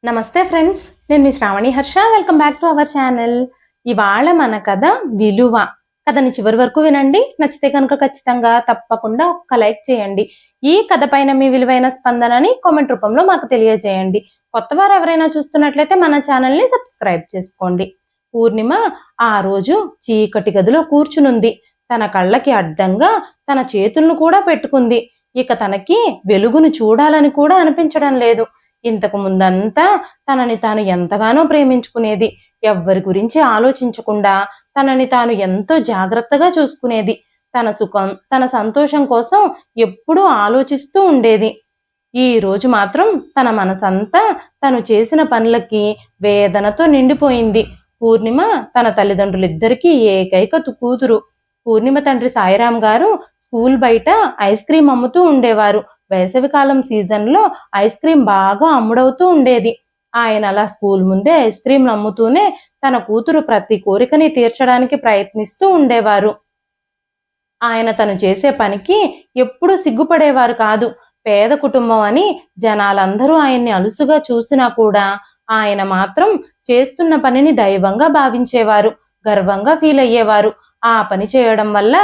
నమస్తే ఫ్రెండ్స్, నేను మీ Shravani Harsha. Welcome back to our channel. ఇవాళ మన కథ విలువ. కథని చివరి వరకు వినండి. నచ్చితే కనుక ఖచ్చితంగా తప్పకుండా ఒక్క లైక్ చేయండి. ఈ కథ పైన మీ విలువైన స్పందనని కామెంట్ రూపంలో మాకు తెలియజేయండి. కొత్త వారు ఎవరైనా చూస్తున్నట్లయితే మన ఛానల్ని సబ్స్క్రైబ్ చేసుకోండి. పూర్ణిమ ఆ రోజు చీకటి గదిలో కూర్చునుంది. తన కళ్ళకి అడ్డంగా తన చేతులను కూడా పెట్టుకుంది. ఇక తనకి వెలుగును చూడాలని కూడా అనిపించడం లేదు. ఇంతకు ముందంతా తనని తాను ఎంతగానో ప్రేమించుకునేది. ఎవ్వరి గురించి ఆలోచించకుండా తనని తాను ఎంతో జాగ్రత్తగా చూసుకునేది. తన సుఖం, తన సంతోషం కోసం ఎప్పుడూ ఆలోచిస్తూ ఉండేది. ఈ రోజు మాత్రం తన మనసంతా తను చేసిన పనులకి వేదనతో నిండిపోయింది. పూర్ణిమ తన తల్లిదండ్రులిద్దరికీ ఏకైక కూతురు. పూర్ణిమ తండ్రి సాయిరాం గారు స్కూల్ బయట ఐస్ క్రీం అమ్ముతూ ఉండేవారు. వేసవికాలం సీజన్లో ఐస్ క్రీం బాగా అమ్ముడవుతూ ఉండేది. ఆయన అలా స్కూల్ ముందే ఐస్ క్రీంలు అమ్ముతూనే తన కూతురు ప్రతి కోరికని తీర్చడానికి ప్రయత్నిస్తూ ఉండేవారు. ఆయన తను చేసే పనికి ఎప్పుడూ సిగ్గుపడేవారు కాదు. పేద కుటుంబం అని జనాలందరూ ఆయన్ని అలుసుగా చూసినా కూడా ఆయన మాత్రం చేస్తున్న పనిని దైవంగా భావించేవారు, గర్వంగా ఫీల్ అయ్యేవారు. ఆ పని చేయడం వల్ల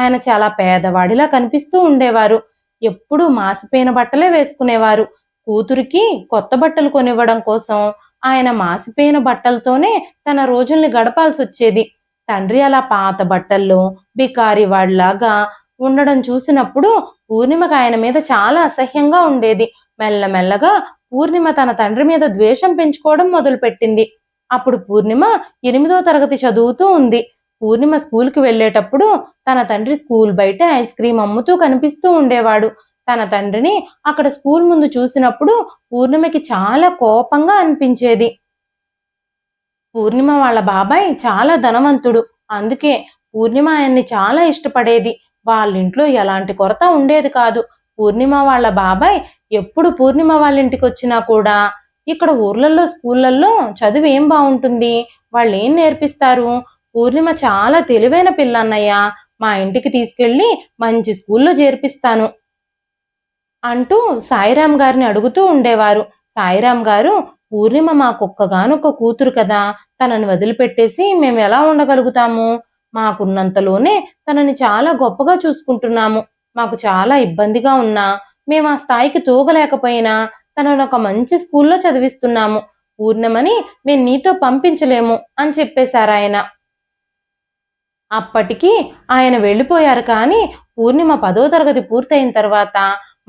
ఆయన చాలా పేదవాడిలా కనిపిస్తూ ఉండేవారు. ఎప్పుడూ మాసిపోయిన బట్టలే వేసుకునేవారు. కూతురికి కొత్త బట్టలు కొనివ్వడం కోసం ఆయన మాసిపోయిన బట్టలతోనే తన రోజుల్ని గడపాల్సి వచ్చేది. తండ్రి అలా పాత బట్టల్లో బికారి వాడిలాగా ఉండడం చూసినప్పుడు పూర్ణిమకు ఆయన మీద చాలా అసహ్యంగా ఉండేది. మెల్లమెల్లగా పూర్ణిమ తన తండ్రి మీద ద్వేషం పెంచుకోవడం మొదలుపెట్టింది. అప్పుడు పూర్ణిమ 8వ తరగతి చదువుతూ ఉంది. పూర్ణిమ స్కూల్కి వెళ్ళేటప్పుడు తన తండ్రి స్కూల్ బయట ఐస్ క్రీం అమ్ముతూ కనిపిస్తూ ఉండేవాడు. తన తండ్రిని అక్కడ స్కూల్ ముందు చూసినప్పుడు పూర్ణిమకి చాలా కోపంగా అనిపించేది. పూర్ణిమ వాళ్ళ బాబాయ్ చాలా ధనవంతుడు. అందుకే పూర్ణిమ ఆయన్ని చాలా ఇష్టపడేది. వాళ్ళింట్లో ఎలాంటి కొరత ఉండేది కాదు. పూర్ణిమ వాళ్ళ బాబాయ్ ఎప్పుడు పూర్ణిమ వాళ్ళ ఇంటికి వచ్చినా కూడా, ఇక్కడ ఊర్లలో స్కూళ్ళల్లో చదువు ఏం బాగుంటుంది, వాళ్ళు ఏం నేర్పిస్తారు, పూర్ణిమ చాలా తెలివైన పిల్ల అన్నయ్య, మా ఇంటికి తీసుకెళ్ళి మంచి స్కూల్లో చేర్పిస్తాను అంటూ సాయిరాం గారిని అడుగుతూ ఉండేవారు. సాయిరాం గారు, పూర్ణిమ మాకొక్కగానొక్క కూతురు కదా, తనని వదిలిపెట్టేసి మేము ఎలా ఉండగలుగుతాము? మాకున్నంతలోనే తనని చాలా గొప్పగా చూసుకుంటున్నాము. మాకు చాలా ఇబ్బందిగా ఉన్నా, మేము ఆ స్థాయికి తూగలేకపోయినా తనను ఒక మంచి స్కూల్లో చదివిస్తున్నాము. పూర్ణిమని మేము నీతో పంపించలేము అని చెప్పేశారాయన. అప్పటికి ఆయన వెళ్ళిపోయారు. కానీ పూర్ణిమ 10వ తరగతి పూర్తయిన తర్వాత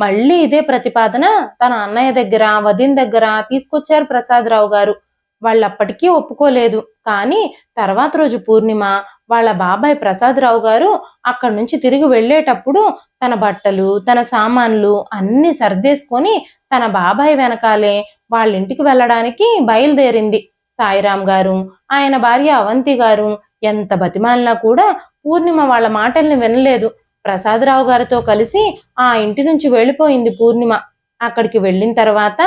మళ్ళీ ఇదే ప్రతిపాదన తన అన్నయ్య దగ్గర, వదిన దగ్గర తీసుకొచ్చారు ప్రసాదరావు గారు. వాళ్ళప్పటికీ ఒప్పుకోలేదు. కానీ తర్వాత రోజు పూర్ణిమ వాళ్ళ బాబాయ్ ప్రసాదరావు గారు అక్కడి నుంచి తిరిగి వెళ్ళేటప్పుడు తన బట్టలు, తన సామాన్లు అన్నీ సర్దేసుకొని తన బాబాయ్ వెనకాలే వాళ్ళ ఇంటికి వెళ్ళడానికి బయలుదేరింది. సాయిరాం గారు, ఆయన భార్య అవంతి గారు ఎంత బతిమాలినా కూడా పూర్ణిమ వాళ్ళ మాటల్ని వినలేదు. ప్రసాదరావు గారితో కలిసి ఆ ఇంటి నుంచి వెళ్ళిపోయింది పూర్ణిమ. అక్కడికి వెళ్ళిన తర్వాత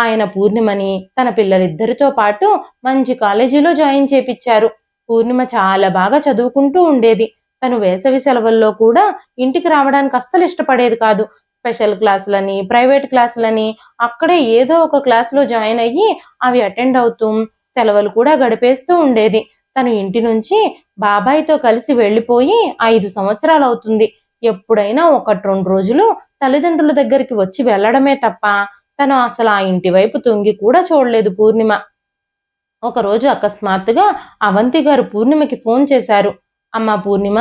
ఆయన పూర్ణిమని తన పిల్లలిద్దరితో పాటు మంచి కాలేజీలో జాయిన్ చేపించారు. పూర్ణిమ చాలా బాగా చదువుకుంటూ ఉండేది. తను వేసవి సెలవుల్లో కూడా ఇంటికి రావడానికి అస్సలు ఇష్టపడేది కాదు. స్పెషల్ క్లాసులని, ప్రైవేట్ క్లాసులని అక్కడే ఏదో ఒక క్లాసులో జాయిన్ అయ్యి అవి అటెండ్ అవుతూ సెలవులు కూడా గడిపేస్తూ ఉండేది. తను ఇంటి నుంచి బాబాయ్తో కలిసి వెళ్ళిపోయి 5 సంవత్సరాలు అవుతుంది. ఎప్పుడైనా 1-2 రోజులు తల్లిదండ్రుల దగ్గరికి వచ్చి వెళ్ళడమే తప్ప తను అసలు ఆ ఇంటి వైపు తొంగి కూడా చూడలేదు పూర్ణిమ. ఒకరోజు అకస్మాత్తుగా అవంతి గారు పూర్ణిమకి ఫోన్ చేశారు. అమ్మా పూర్ణిమ,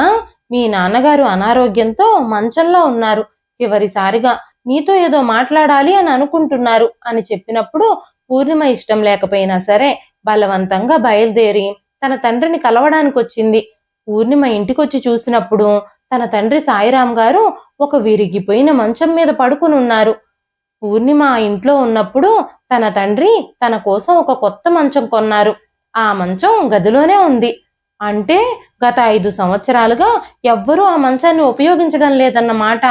మీ నాన్నగారు అనారోగ్యంతో మంచంలో ఉన్నారు. చివరిసారిగా నీతో ఏదో మాట్లాడాలి అని అనుకుంటున్నారు అని చెప్పినప్పుడు పూర్ణిమ ఇష్టం లేకపోయినా సరే బలవంతంగా బయలుదేరి తన తండ్రిని కలవడానికి వచ్చింది. పూర్ణిమ ఇంటికొచ్చి చూసినప్పుడు తన తండ్రి సాయిరాం గారు ఒక విరిగిపోయిన మంచం మీద పడుకుని ఉన్నారు. పూర్ణిమ ఆ ఇంట్లో ఉన్నప్పుడు తన తండ్రి తన కోసం ఒక కొత్త మంచం కొన్నారు. ఆ మంచం గదిలోనే ఉంది. అంటే గత 5 సంవత్సరాలుగా ఎవ్వరూ ఆ మంచాన్ని ఉపయోగించడం లేదన్నమాట.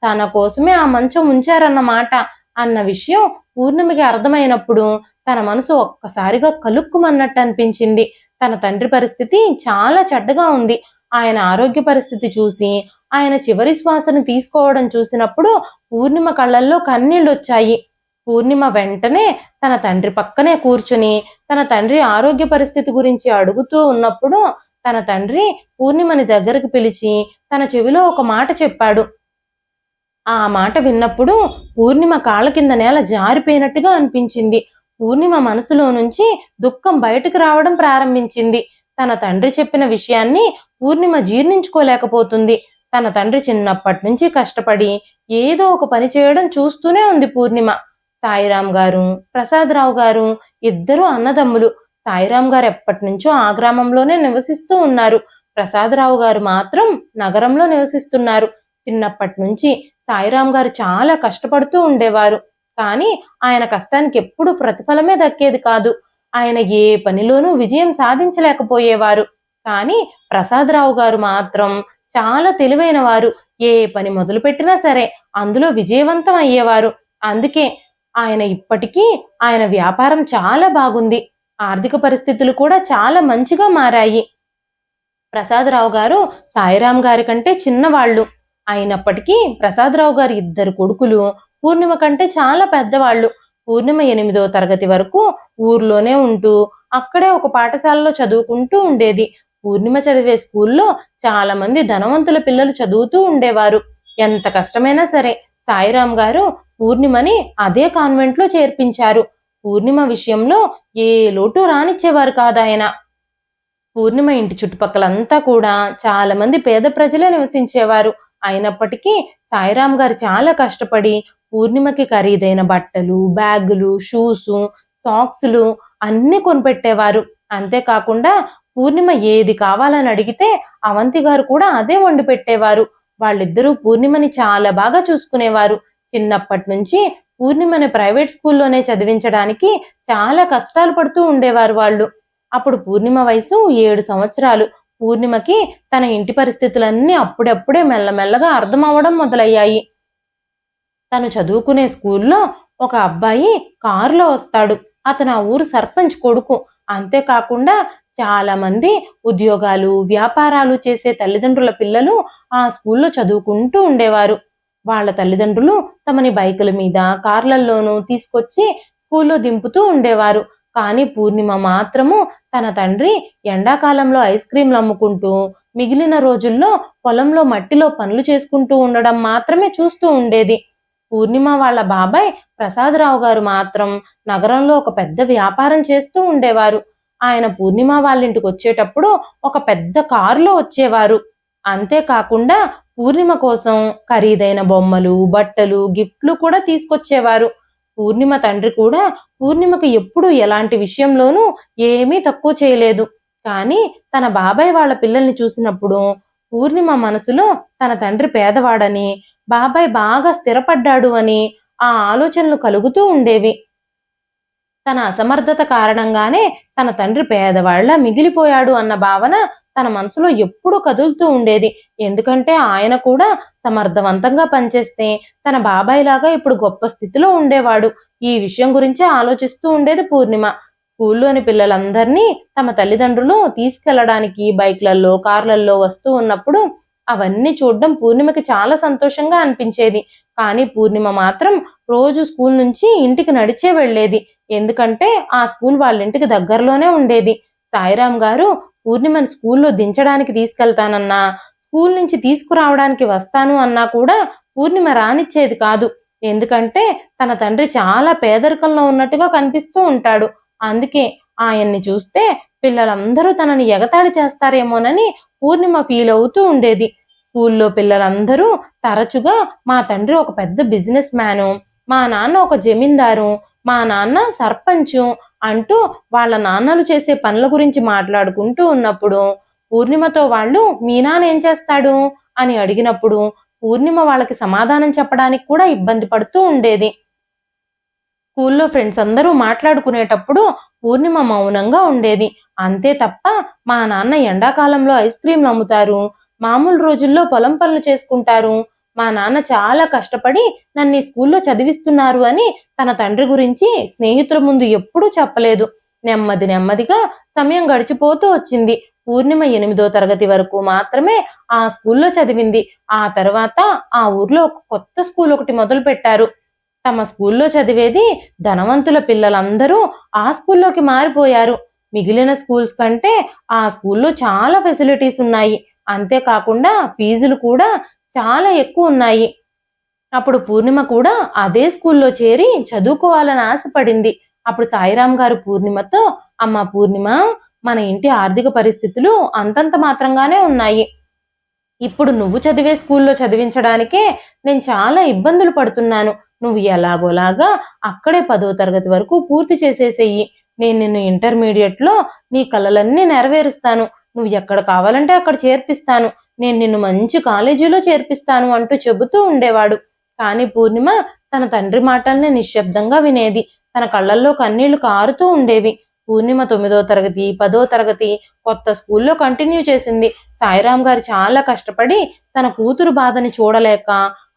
తన కోసమే ఆ మంచం ఉంచారన్నమాట అన్న విషయం పూర్ణిమకి అర్థమైనప్పుడు తన మనసు ఒక్కసారిగా కలుక్కుమన్నట్టు అనిపించింది. తన తండ్రి పరిస్థితి చాలా చెడ్డగా ఉంది. ఆయన ఆరోగ్య పరిస్థితి చూసి, ఆయన చివరి శ్వాసను తీసుకోవడం చూసినప్పుడు పూర్ణిమ కళ్ళల్లో కన్నీళ్ళొచ్చాయి. పూర్ణిమ వెంటనే తన తండ్రి పక్కనే కూర్చుని తన తండ్రి ఆరోగ్య పరిస్థితి గురించి అడుగుతూ ఉన్నప్పుడు తన తండ్రి పూర్ణిమని దగ్గరకు పిలిచి తన చెవిలో ఒక మాట చెప్పాడు. ఆ మాట విన్నప్పుడు పూర్ణిమ కాళ్ళ కింద నేల జారిపోయినట్టుగా అనిపించింది. పూర్ణిమ మనసులో నుంచి దుఃఖం బయటకు రావడం ప్రారంభించింది. తన తండ్రి చెప్పిన విషయాన్ని పూర్ణిమ జీర్ణించుకోలేకపోతుంది. తన తండ్రి చిన్నప్పటి నుంచి కష్టపడి ఏదో ఒక పని చేయడం చూస్తూనే ఉంది పూర్ణిమ. సాయిరాం గారు, ప్రసాదరావు గారు ఇద్దరు అన్నదమ్ములు. సాయిరాం గారు ఎప్పటి నుంచో ఆ గ్రామంలోనే నివసిస్తూ ఉన్నారు. ప్రసాదరావు గారు మాత్రం నగరంలో నివసిస్తున్నారు. చిన్నప్పటి నుంచి సాయిరాం గారు చాలా కష్టపడుతూ ఉండేవారు. కానీ ఆయన కష్టానికి ఎప్పుడు ప్రతిఫలమే దక్కేది కాదు. ఆయన ఏ పనిలోనూ విజయం సాధించలేకపోయేవారు. కానీ ప్రసాదరావు గారు మాత్రం చాలా తెలివైన వారు. ఏ పని మొదలుపెట్టినా సరే అందులో విజయవంతం అయ్యేవారు. అందుకే ఇప్పటికీ ఆయన వ్యాపారం చాలా బాగుంది. ఆర్థిక పరిస్థితులు కూడా చాలా మంచిగా మారాయి. ప్రసాదరావు గారు సాయిరాం గారి కంటే చిన్నవాళ్ళు అయినప్పటికీ ప్రసాదరావు గారి ఇద్దరు కొడుకులు పూర్ణిమ కంటే చాలా పెద్దవాళ్ళు. పూర్ణిమ 8వ తరగతి వరకు ఊర్లోనే ఉంటూ అక్కడే ఒక పాఠశాలలో చదువుకుంటూ ఉండేది. పూర్ణిమ చదివే స్కూల్లో చాలా మంది ధనవంతుల పిల్లలు చదువుతూ ఉండేవారు. ఎంత కష్టమైనా సరే సాయిరాం గారు పూర్ణిమని అదే కాన్వెంట్లో చేర్పించారు. పూర్ణిమ విషయంలో ఏ లోటు రానిచ్చేవారు కాదాయన. పూర్ణిమ ఇంటి చుట్టుపక్కలంతా కూడా చాలా మంది పేద ప్రజలే నివసించేవారు. అయినప్పటికీ సాయిరాం గారు చాలా కష్టపడి పూర్ణిమకి ఖరీదైన బట్టలు, బ్యాగులు, షూసు, సాక్సులు అన్నీ కొనిపెట్టేవారు. అంతేకాకుండా పూర్ణిమ ఏది కావాలని అడిగితే అవంతి గారు కూడా అదే వండి పెట్టేవారు. వాళ్ళిద్దరూ పూర్ణిమని చాలా బాగా చూసుకునేవారు. చిన్నప్పటి నుంచి పూర్ణిమని ప్రైవేట్ స్కూల్లోనే చదివించడానికి చాలా కష్టాలు పడుతూ ఉండేవారు వాళ్ళు. అప్పుడు పూర్ణిమ వయసు 7 సంవత్సరాలు. పూర్ణిమకి తన ఇంటి పరిస్థితులన్నీ అప్పుడప్పుడే మెల్లమెల్లగా అర్థమవడం మొదలయ్యాయి. తను చదువుకునే స్కూల్లో ఒక అబ్బాయి కారులో వస్తాడు. అతను ఆ ఊరు సర్పంచ్ కొడుకు. అంతేకాకుండా చాలా మంది ఉద్యోగాలు, వ్యాపారాలు చేసే తల్లిదండ్రుల పిల్లలు ఆ స్కూల్లో చదువుకుంటూ ఉండేవారు. వాళ్ళ తల్లిదండ్రులు తమని బైకుల మీద, కార్లల్లోనూ తీసుకొచ్చి స్కూల్లో దింపుతూ ఉండేవారు. కానీ పూర్ణిమ మాత్రము తన తండ్రి ఎండాకాలంలో ఐస్ క్రీంలు అమ్ముకుంటూ, మిగిలిన రోజుల్లో పొలంలో మట్టిలో పనులు చేసుకుంటూ ఉండడం మాత్రమే చూస్తూ ఉండేది. పూర్ణిమ వాళ్ళ బాబాయ్ ప్రసాదరావు గారు మాత్రం నగరంలో ఒక పెద్ద వ్యాపారం చేస్తూ ఉండేవారు. ఆయన పూర్ణిమ వాళ్ళింటికి వచ్చేటప్పుడు ఒక పెద్ద కారులో వచ్చేవారు. అంతేకాకుండా పూర్ణిమ కోసం ఖరీదైన బొమ్మలు, బట్టలు, గిఫ్ట్లు కూడా తీసుకొచ్చేవారు. పూర్ణిమ తండ్రి కూడా పూర్ణిమకి ఎప్పుడూ ఎలాంటి విషయంలోనూ ఏమీ తక్కువ చేయలేదు. కానీ తన బాబాయ్ వాళ్ళ పిల్లల్ని చూసినప్పుడు పూర్ణిమ మనసులో తన తండ్రి పేదవాడని, బాబాయ్ బాగా స్థిరపడ్డాడు అని ఆ ఆలోచనలు కలుగుతూ ఉండేవి. తన అసమర్థత కారణంగానే తన తండ్రి పేదవాళ్ల మిగిలిపోయాడు అన్న భావన తన మనసులో ఎప్పుడూ కదులుతూ ఉండేది. ఎందుకంటే ఆయన కూడా సమర్థవంతంగా పనిచేస్తే తన బాబాయ్ లాగా ఇప్పుడు గొప్ప స్థితిలో ఉండేవాడు. ఈ విషయం గురించి ఆలోచిస్తూ ఉండేది పూర్ణిమ. స్కూల్లోని పిల్లలందరినీ తమ తల్లిదండ్రులు తీసుకెళ్లడానికి బైక్లల్లో, కార్లల్లో వస్తూ ఉన్నప్పుడు అవన్నీ చూడడం పూర్ణిమకి చాలా సంతోషంగా అనిపించేది. కానీ పూర్ణిమ మాత్రం రోజు స్కూల్ నుంచి ఇంటికి నడిచే వెళ్లేది. ఎందుకంటే ఆ స్కూల్ వాళ్ళ ఇంటికి దగ్గరలోనే ఉండేది. సాయిరాం గారు పూర్ణిమని స్కూల్లో దించడానికి తీసుకెళ్తానన్నా, స్కూల్ నుంచి తీసుకురావడానికి వస్తాను అన్నా కూడా పూర్ణిమ రానిచ్చేది కాదు. ఎందుకంటే తన తండ్రి చాలా పేదరికంలో ఉన్నట్టుగా కనిపిస్తూ ఉంటాడు. అందుకే ఆయన్ని చూస్తే పిల్లలందరూ తనని ఎగతాళి చేస్తారేమోనని పూర్ణిమ ఫీల్ అవుతూ ఉండేది. స్కూల్లో పిల్లలందరూ తరచుగా మా తండ్రి ఒక పెద్ద బిజినెస్ మ్యాను, మా నాన్న ఒక జమీందారు, మా నాన్న సర్పంచు అంటూ వాళ్ళ నాన్నలు చేసే పనుల గురించి మాట్లాడుకుంటూ ఉన్నప్పుడు పూర్ణిమతో వాళ్ళు మీ నాన్న ఏం చేస్తాడు అని అడిగినప్పుడు పూర్ణిమ వాళ్ళకి సమాధానం చెప్పడానికి కూడా ఇబ్బంది పడుతూ ఉండేది. స్కూల్లో ఫ్రెండ్స్ అందరూ మాట్లాడుకునేటప్పుడు పూర్ణిమ మౌనంగా ఉండేది. అంతే తప్ప మా నాన్న ఎండాకాలంలో ఐస్ క్రీంలు అమ్ముతారు, మామూలు రోజుల్లో పొలం పనులు చేసుకుంటారు, మా నాన్న చాలా కష్టపడి నన్ను ఈ స్కూల్లో చదివిస్తున్నారు అని తన తండ్రి గురించి స్నేహితుల ముందు ఎప్పుడూ చెప్పలేదు. నెమ్మదిగా సమయం గడిచిపోతూ వచ్చింది. పూర్ణిమ 8వ తరగతి వరకు మాత్రమే ఆ స్కూల్లో చదివింది. ఆ తర్వాత ఆ ఊర్లో ఒక కొత్త స్కూల్ ఒకటి మొదలు పెట్టారు. తమ స్కూల్లో చదివేది ధనవంతుల పిల్లలందరూ ఆ స్కూల్లోకి మారిపోయారు. మిగిలిన స్కూల్స్ కంటే ఆ స్కూల్లో చాలా ఫెసిలిటీస్ ఉన్నాయి. అంతేకాకుండా ఫీజులు కూడా చాలా ఎక్కువ ఉన్నాయి. అప్పుడు పూర్ణిమ కూడా అదే స్కూల్లో చేరి చదువుకోవాలని ఆశపడింది. అప్పుడు సాయిరాం గారు పూర్ణిమతో, అమ్మ పూర్ణిమ, మన ఇంటి ఆర్థిక పరిస్థితులు అంతంత మాత్రంగానే ఉన్నాయి. ఇప్పుడు నువ్వు చదివే స్కూల్లో చదివించడానికే నేను చాలా ఇబ్బందులు పడుతున్నాను. నువ్వు ఎలాగోలాగా అక్కడే 10వ తరగతి వరకు పూర్తి చేసేసేయి. నేను నిన్ను ఇంటర్మీడియట్లో నీ కలలన్నీ నెరవేరుస్తాను. నువ్వు ఎక్కడ కావాలంటే అక్కడ చేర్పిస్తాను. నేను నిన్ను మంచి కాలేజీలో చేర్పిస్తాను అంటూ చెబుతూ ఉండేవాడు. కానీ పూర్ణిమ తన తండ్రి మాటల్ని నిశ్శబ్దంగా వినేది. తన కళ్ళల్లో కన్నీళ్లు కారుతూ ఉండేవి. పూర్ణిమ 9వ తరగతి, 10వ తరగతి కొత్త స్కూల్లో కంటిన్యూ చేసింది. సాయిరాం గారు చాలా కష్టపడి తన కూతురు బాధని చూడలేక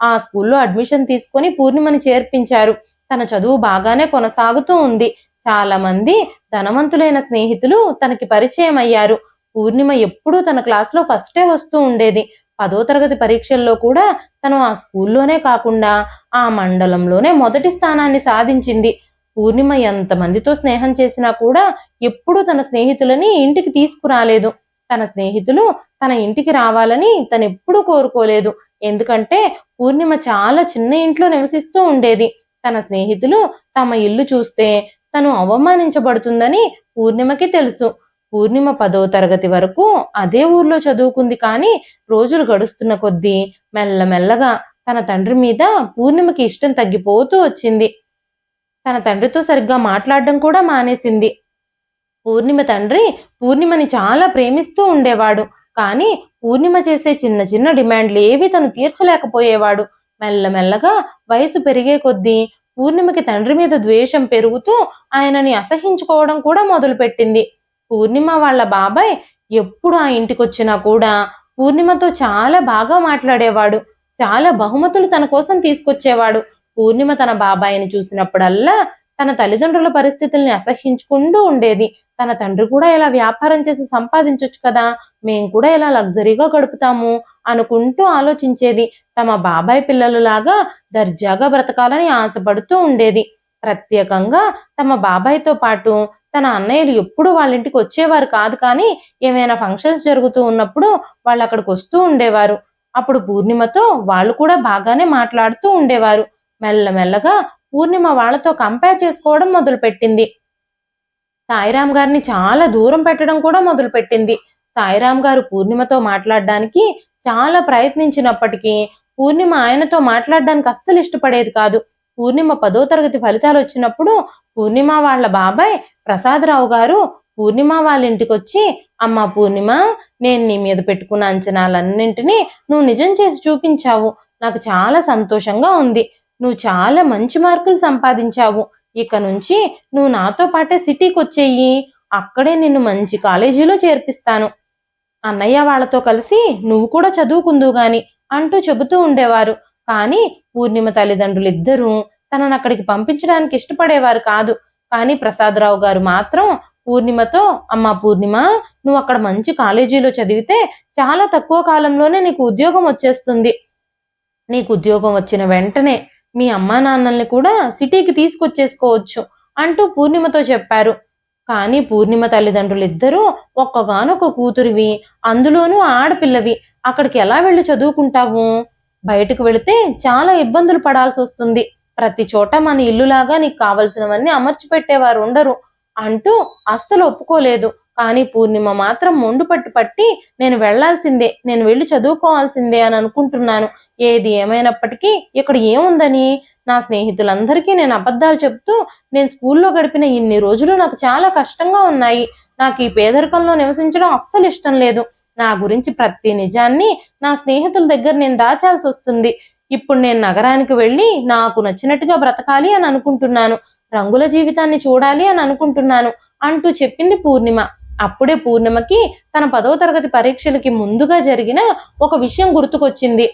ఆ స్కూల్లో అడ్మిషన్ తీసుకొని పూర్ణిమని చేర్పించారు. తన చదువు బాగానే కొనసాగుతూ ఉంది. చాలా మంది ధనవంతులైన స్నేహితులు తనకి పరిచయం అయ్యారు. పూర్ణిమ ఎప్పుడూ తన క్లాస్లో ఫస్టే వస్తూ ఉండేది. 10వ తరగతి పరీక్షల్లో కూడా తను ఆ స్కూల్లోనే కాకుండా ఆ మండలంలోనే మొదటి స్థానాన్ని సాధించింది. పూర్ణిమ ఎంతమందితో స్నేహం చేసినా కూడా ఎప్పుడూ తన స్నేహితులని ఇంటికి తీసుకురాలేదు. తన స్నేహితులు తన ఇంటికి రావాలని తనెప్పుడూ కోరుకోలేదు. ఎందుకంటే పూర్ణిమ చాలా చిన్న ఇంట్లో నివసిస్తూ ఉండేది. తన స్నేహితులు తమ ఇల్లు చూస్తే తను అవమానించబడుతుందని పూర్ణిమకి తెలుసు. పూర్ణిమ 10వ తరగతి వరకు అదే ఊర్లో చదువుకుంది. కానీ రోజులు గడుస్తున్న కొద్దీ మెల్లమెల్లగా తన తండ్రి మీద పూర్ణిమకి ఇష్టం తగ్గిపోతూ వచ్చింది. తన తండ్రితో సరిగ్గా మాట్లాడడం కూడా మానేసింది. పూర్ణిమ తండ్రి పూర్ణిమని చాలా ప్రేమిస్తూ ఉండేవాడు. కానీ పూర్ణిమ చేసే చిన్న చిన్న డిమాండ్లు ఏవి తను తీర్చలేకపోయేవాడు. మెల్లమెల్లగా వయసు పెరిగే కొద్దీ పూర్ణిమకి తండ్రి మీద ద్వేషం పెరుగుతూ ఆయనని అసహించుకోవడం కూడా మొదలుపెట్టింది. పూర్ణిమ వాళ్ళ బాబాయ్ ఎప్పుడు ఆ ఇంటికొచ్చినా కూడా పూర్ణిమతో చాలా బాగా మాట్లాడేవాడు. చాలా బహుమతులు తన కోసం తీసుకొచ్చేవాడు. పూర్ణిమ తన బాబాయిని చూసినప్పుడల్లా తన తల్లిదండ్రుల పరిస్థితుల్ని అసహ్యించుకుంటూ ఉండేది. తన తండ్రి కూడా ఇలా వ్యాపారం చేసి సంపాదించొచ్చు కదా, మేం కూడా ఇలా లగ్జరీగా గడుపుతాము అనుకుంటూ ఆలోచించేది. తమ బాబాయ్ పిల్లలలాగా దర్జాగా బ్రతకాలని ఆశపడుతూ ఉండేది. ప్రత్యేకంగా తమ బాబాయ్తో పాటు తన అన్నయ్యలు ఎప్పుడూ వాళ్ళ ఇంటికి వచ్చేవారు కాదు. కానీ ఏమైనా ఫంక్షన్స్ జరుగుతూ ఉన్నప్పుడు వాళ్ళు అక్కడికి వస్తూ ఉండేవారు. అప్పుడు పూర్ణిమతో వాళ్ళు కూడా బాగానే మాట్లాడుతూ ఉండేవారు. మెల్లమెల్లగా పూర్ణిమ వాళ్ళతో కంపేర్ చేసుకోవడం మొదలుపెట్టింది. సాయిరాం గారిని చాలా దూరం పెట్టడం కూడా మొదలుపెట్టింది. సాయిరాం గారు పూర్ణిమతో మాట్లాడడానికి చాలా ప్రయత్నించినప్పటికీ పూర్ణిమ ఆయనతో మాట్లాడడానికి అస్సలు ఇష్టపడేది కాదు. పూర్ణిమ 10వ తరగతి ఫలితాలు వచ్చినప్పుడు పూర్ణిమ వాళ్ళ బాబాయ్ ప్రసాదరావు గారు పూర్ణిమ వాళ్ళ ఇంటికొచ్చి, అమ్మ పూర్ణిమ, నేను నీ మీద పెట్టుకున్న అంచనాలన్నింటినీ నువ్వు నిజం చేసి చూపించావు. నాకు చాలా సంతోషంగా ఉంది. నువ్వు చాలా మంచి మార్కులు సంపాదించావు. ఇక నుంచి నువ్వు నాతో పాటే సిటీకి వచ్చేయి. అక్కడే నిన్ను మంచి కాలేజీలో చేర్పిస్తాను. అన్నయ్య వాళ్ళతో కలిసి నువ్వు కూడా చదువుకుందువు గాని అంటూ చెబుతూ ఉండేవారు. కానీ పూర్ణిమ తల్లిదండ్రులిద్దరూ తనను అక్కడికి పంపించడానికి ఇష్టపడేవారు కాదు. కానీ ప్రసాదరావు గారు మాత్రం పూర్ణిమతో, అమ్మ పూర్ణిమ, నువ్వు అక్కడ మంచి కాలేజీలో చదివితే చాలా తక్కువ కాలంలోనే నీకు ఉద్యోగం వచ్చేస్తుంది. నీకు ఉద్యోగం వచ్చిన వెంటనే మీ అమ్మా నాన్నల్ని కూడా సిటీకి తీసుకొచ్చేసుకోవచ్చు అంటూ పూర్ణిమతో చెప్పారు. కానీ పూర్ణిమ తల్లిదండ్రులిద్దరూ ఒక్కగానొక కూతురివి, అందులోనూ ఆడపిల్లవి, అక్కడికి ఎలా వెళ్ళి చదువుకుంటావు? బయటకు వెళితే చాలా ఇబ్బందులు పడాల్సి వస్తుంది. ప్రతి చోట మన ఇల్లులాగా నీకు కావలసినవన్నీ అమర్చి పెట్టేవారు ఉండరు అంటూ అస్సలు ఒప్పుకోలేదు. కానీ పూర్ణిమ మాత్రం మొండు పట్టి నేను వెళ్లాల్సిందే, నేను వెళ్ళి చదువుకోవాల్సిందే అని అనుకుంటున్నాను. ఏది ఏమైనప్పటికీ ఇక్కడ ఏముందని, నా స్నేహితులందరికీ నేను అబద్ధాలు చెప్తూ నేను స్కూల్లో గడిపిన ఇన్ని రోజులు నాకు చాలా కష్టంగా ఉన్నాయి. నాకు ఈ పేదరికంలో నివసించడం అస్సలు ఇష్టం లేదు. నా గురించి ప్రతి నిజాన్ని నా స్నేహితుల దగ్గర నేను దాచాల్సి వస్తుంది. ఇప్పుడు నేను నగరానికి వెళ్ళి నాకు నచ్చినట్టుగా బ్రతకాలి అని అనుకుంటున్నాను. రంగుల జీవితాన్ని చూడాలి అని అనుకుంటున్నాను అంటూ చెప్పింది పూర్ణిమ. అప్పుడే పూర్ణిమకి తన 10వ తరగతి పరీక్షలకి ముందుగా జరిగిన ఒక విషయం గుర్తుకొచ్చింది.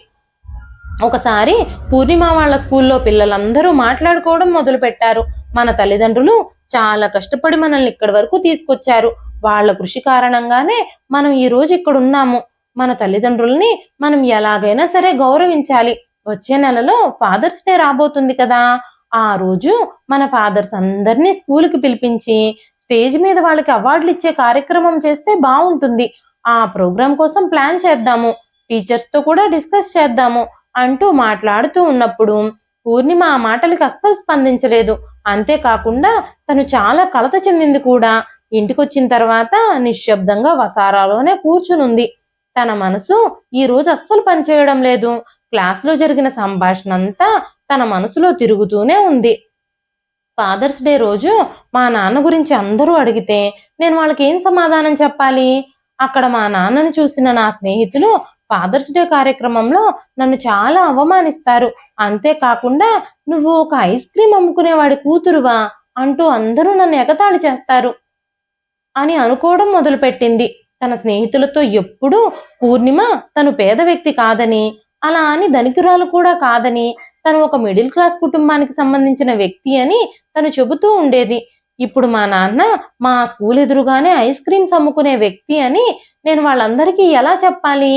ఒకసారి పూర్ణిమ వాళ్ళ స్కూల్లో పిల్లలందరూ మాట్లాడుకోవడం మొదలుపెట్టారు. మన తల్లిదండ్రులు చాలా కష్టపడి మనల్ని ఇక్కడి వరకు తీసుకొచ్చారు. వాళ్ళ కృషి కారణంగానే మనం ఈ రోజు ఇక్కడ ఉన్నాము. మన తల్లిదండ్రుల్ని మనం ఎలాగైనా సరే గౌరవించాలి. వచ్చే నెలలో ఫాదర్స్ డే రాబోతుంది కదా, ఆ రోజు మన ఫాదర్స్ అందరినీ స్కూల్కి పిలిపించి స్టేజ్ మీద వాళ్ళకి అవార్డులు ఇచ్చే కార్యక్రమం చేస్తే బాగుంటుంది. ఆ ప్రోగ్రాం కోసం ప్లాన్ చేద్దాము, టీచర్స్తో కూడా డిస్కస్ చేద్దాము అంటూ మాట్లాడుతూ ఉన్నప్పుడు పూర్ణిమ ఆ మాటలకి అస్సలు స్పందించలేదు. అంతేకాకుండా తను చాలా కలత చెందింది కూడా. ఇంటికొచ్చిన తర్వాత నిశ్శబ్దంగా వసారాలోనే కూర్చునుంది. తన మనసు ఈ రోజు అస్సలు పనిచేయడం లేదు. క్లాస్లో జరిగిన సంభాషణ అంతా తన మనసులో తిరుగుతూనే ఉంది. ఫాదర్స్ డే రోజు మా నాన్న గురించి అందరూ అడిగితే నేను వాళ్ళకి ఏం సమాధానం చెప్పాలి? అక్కడ మా నాన్నని చూసిన నా స్నేహితులు ఫాదర్స్ డే కార్యక్రమంలో నన్ను చాలా అవమానిస్తారు. అంతేకాకుండా నువ్వు ఒక ఐస్ క్రీమ్ అమ్ముకునేవాడి కూతురువా అంటూ అందరూ నన్ను ఎగతాళి చేస్తారు అని అనుకోవడం మొదలుపెట్టింది. తన స్నేహితులతో ఎప్పుడూ పూర్ణిమ తను పేద వ్యక్తి కాదని, అలా అని ధనికురాలు కూడా కాదని, తను ఒక మిడిల్ క్లాస్ కుటుంబానికి సంబంధించిన వ్యక్తి అని తను చెబుతూ ఉండేది. ఇప్పుడు మా నాన్న మా స్కూల్ ఎదురుగానే ఐస్ క్రీమ్స్ అమ్ముకునే వ్యక్తి అని నేను వాళ్ళందరికీ ఎలా చెప్పాలి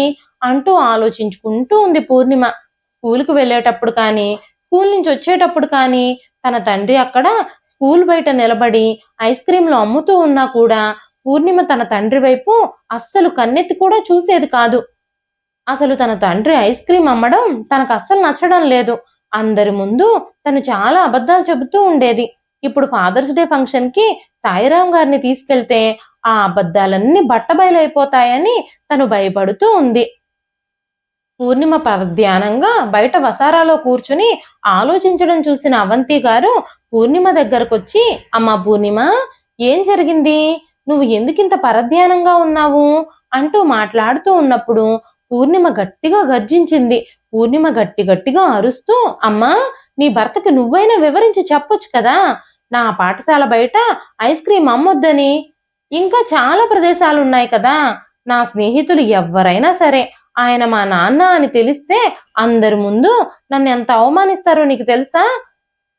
అంటూ ఆలోచించుకుంటూ ఉంది పూర్ణిమ. స్కూల్కి వెళ్ళేటప్పుడు కానీ, స్కూల్ నుంచి వచ్చేటప్పుడు కానీ తన తండ్రి అక్కడ స్కూల్ బయట నిలబడి ఐస్ క్రీంలు అమ్ముతూ ఉన్నా కూడా పూర్ణిమ తన తండ్రి వైపు అస్సలు కన్నెత్తి కూడా చూసేది కాదు. అసలు తన తండ్రి ఐస్ క్రీం అమ్మడం తనకు అస్సలు నచ్చడం లేదు. అందరి ముందు తను చాలా అబద్ధాలు చెబుతూ ఉండేది. ఇప్పుడు ఫాదర్స్ డే ఫంక్షన్ కి సాయిరాం గారిని తీసుకెళ్తే ఆ అబద్ధాలన్నీ బట్టబయలైపోతాయని తను భయపడుతూ ఉంది. పూర్ణిమ పరధ్యానంగా బయట వసారాలో కూర్చుని ఆలోచించడం చూసిన అవంతి గారు పూర్ణిమ దగ్గరకొచ్చి, అమ్మా పూర్ణిమ, ఏం జరిగింది? నువ్వు ఎందుకింత పరధ్యానంగా ఉన్నావు అంటూ మాట్లాడుతూ ఉన్నప్పుడు పూర్ణిమ గట్టిగా గర్జించింది. పూర్ణిమ గట్టిగా అరుస్తూ, అమ్మా, నీ భర్తకి నువ్వైనా వివరించి చెప్పొచ్చు కదా, నా పాఠశాల బయట ఐస్ క్రీం అమ్మొద్దని. ఇంకా చాలా ప్రదేశాలున్నాయి కదా. నా స్నేహితులు ఎవ్వరైనా సరే ఆయన మా నాన్న అని తెలిస్తే అందరి ముందు నన్ను ఎంత అవమానిస్తారో నీకు తెలుసా?